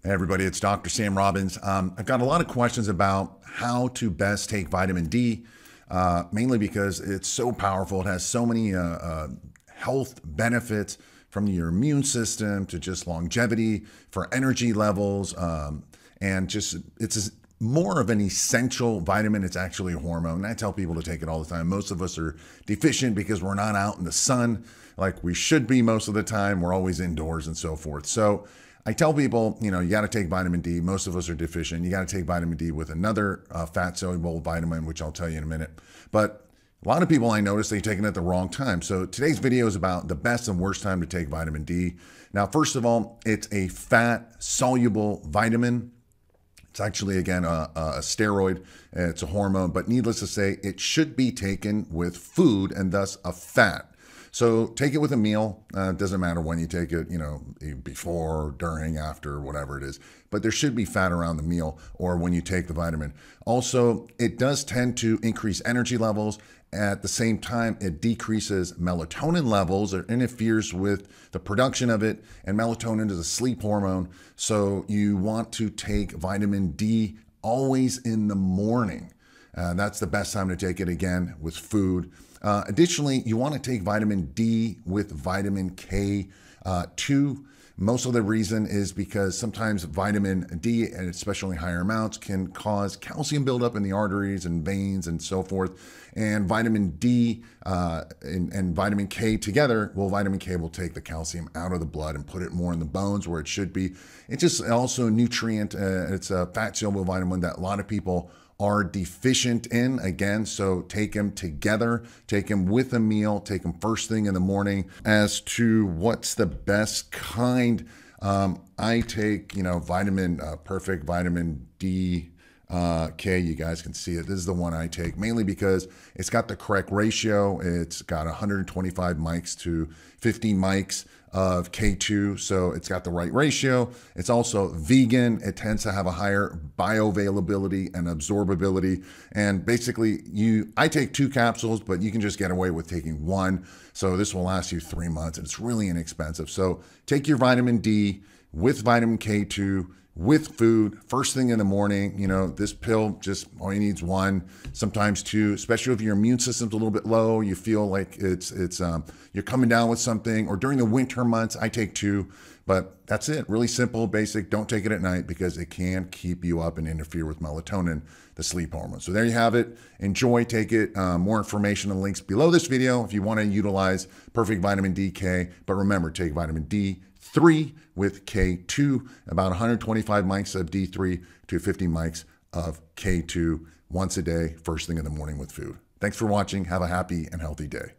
Hey everybody, it's Dr. Sam Robbins. I've got a lot of questions about how to best take vitamin D, mainly because it's so powerful. It has so many health benefits from your immune system to just longevity, for energy levels, and just it's more of an essential vitamin. It's actually a hormone. And I tell people to take it all the time. Most of us are deficient because we're not out in the sun like we should be most of the time. We're always indoors and so forth. So I tell people, you got to take vitamin D. Most of us are deficient. You got to take vitamin D with another fat soluble vitamin, which I'll tell you in a minute. But a lot of people I notice they're taking it at the wrong time. So today's video is about the best and worst time to take vitamin D. Now, first of all, it's a fat soluble vitamin. It's actually, again, a steroid. It's a hormone, but needless to say, it should be taken with food and thus a fat. So take it with a meal. It doesn't matter when you take it, before, during, after, whatever it is. But there should be fat around the meal or when you take the vitamin. Also, it does tend to increase energy levels. At the same time, it decreases melatonin levels or interferes with the production of it. And melatonin is a sleep hormone. So you want to take vitamin D always in the morning. That's the best time to take it, again, with food. Additionally, you want to take vitamin D with vitamin K2. Most of the reason is because sometimes vitamin D, and especially higher amounts, can cause calcium buildup in the arteries and veins and so forth. And vitamin D and vitamin K together, well, vitamin K will take the calcium out of the blood and put it more in the bones where it should be. It's just also a nutrient. It's a fat soluble vitamin that a lot of people are deficient in, again. So take them together, take them with a meal, take them first thing in the morning. As to what's the best kind, I take, perfect vitamin D K. You guys can see it. This is the one I take, mainly because it's got the correct ratio. It's got 125 mics to 50 mics of K2, so it's got the right ratio. It's also vegan. It tends to have a higher bioavailability and absorbability. And basically, I take 2 capsules, but you can just get away with taking 1. So this will last you 3 months, and it's really inexpensive. So take your vitamin D with vitamin K2, with food, first thing in the morning. This pill, just all you need is 1, sometimes 2, especially if your immune system's a little bit low, you feel like you're coming down with something, or during the winter months, I take 2, but that's it. Really simple, basic. Don't take it at night because it can keep you up and interfere with melatonin, the sleep hormone. So there you have it. Enjoy, take it. More information and links below this video if you want to utilize perfect vitamin DK, but remember, take vitamin D3 with K2, about 125 mics of D3 to 50 mics of K2 once a day, first thing in the morning with food. Thanks for watching. Have a happy and healthy day.